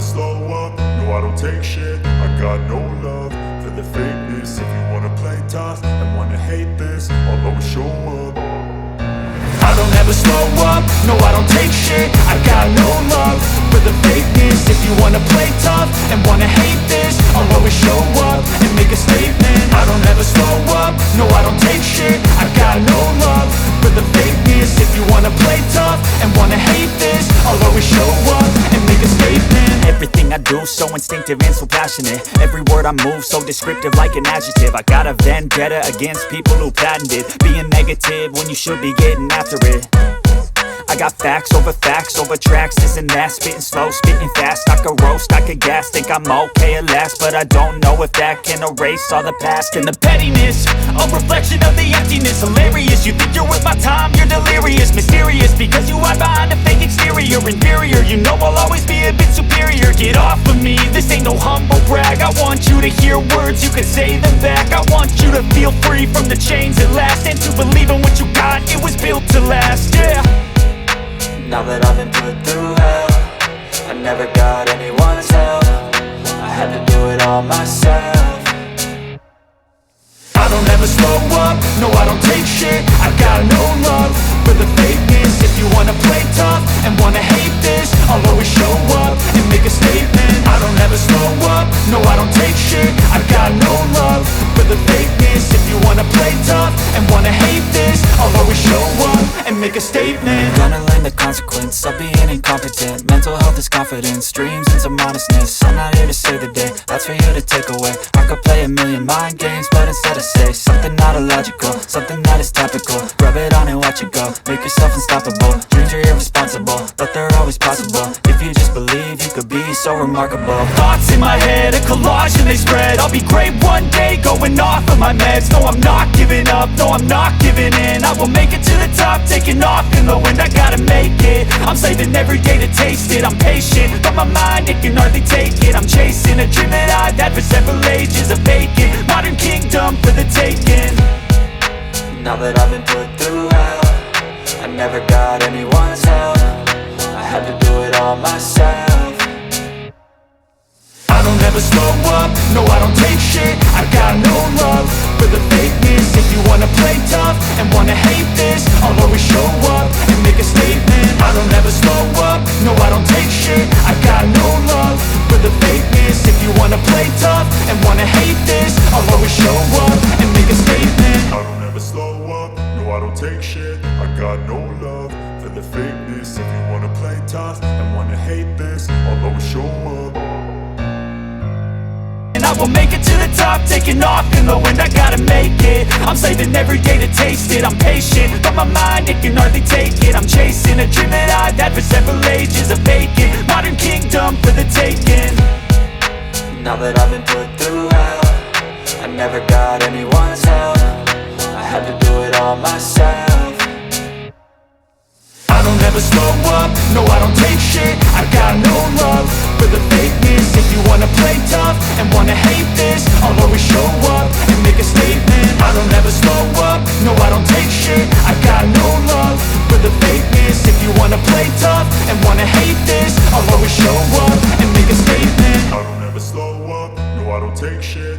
slow up, no I don't take shit. I got no love for the fakeness. If you wanna play tough and wanna hate this, I'll always show up. I don't ever slow up, no I don't take shit. I got no love for the fakeness. If you wanna play tough and wanna hate this, I'll always show up and make a statement. I don't ever slow up, no I don't take shit. I got no love for the fakeness. If you wanna play tough and wanna hate this, I'll always show up and make a statement. Everything I do so instinctive and so passionate. Every word I move so descriptive like an adjective. I got a vendetta against people who patented being negative when you should be getting after it. I got facts over tracks, this and that. Spitting slow, spitting fast. I could roast, I could gas. Think I'm okay at last, but I don't know if that can erase all the past. And the pettiness, a reflection of the emptiness. Hilarious, you think you're worth my time, you're delirious. Mysterious, because you hide behind a fake exterior. Inferior, you know I'll always be a bit superior. Get off of me, this ain't no humble brag. I want you to hear words, you can say them back. I want you to feel free from the chains at last, and to believe in what you got, it was built to last, yeah. Now that I've been put through hell, I never got anyone's help. I had to do it all myself. I don't ever slow up, no I don't take shit. I got no love for the fakeness. If you wanna play tough and wanna hate this, I'll always show up and make a statement. I don't ever slow up, no I don't take shit. I got no love for the fakeness. If you wanna play tough and wanna hate this, I'll always show up and make a statement. Gonna learn the consequence of being incompetent. Mental health is confidence, dreams and some honestness. I'm not here to save the day, that's for you to take away. I could play a million mind games, but instead I say something not illogical, something that is topical. Rub it on and watch it go, make yourself unstoppable. Dreams are irresponsible, but they're always possible. If you just believe, you could be so remarkable. Thoughts in my head, a collage and they spread. I'll be great one day, going off of my meds. No, I'm not giving up, no, I'm not giving in. I will make it to the top, taking off in the wind. I gotta make it, I'm saving every day to taste it. I'm patient, but my mind, it can hardly take it. I'm chasing a dream that I've had for several ages. A vacant, modern kingdom for the taking. Now that I've been put through hell, I never got anyone's help. I had to do it all myself. I don't ever slow up, no I don't take shit. I got no love for the fakeness. If you wanna play tough and wanna hate this, I'll always show up and make a statement. I don't ever slow up, no I don't take shit. I got no love for the fakeness. If you wanna play tough and wanna hate this, I'll always show up and make a statement. I don't ever slow up, no I don't take shit. I got no love for the fakeness. If you wanna play tough and wanna hate this, I'll always show up. And I will make it to the top, taking off in the wind. I gotta make it, I'm saving every day to taste it. I'm patient, but my mind, it can hardly take it. I'm chasing a dream that I've had for several ages. A vacant, modern kingdom for the taking. Now that I've been put through hell, I never got anyone's help. I had to do it all myself. I don't ever slow up, no I don't take shit. I got no love for the fakeness. If you wanna play tough and wanna hate this, I'll always show up and make a statement. I don't ever slow up, no I don't take shit. I got no love for the fakeness. If you wanna play tough and wanna hate this, I'll always show up and make a statement. I don't ever slow up, no I don't take shit.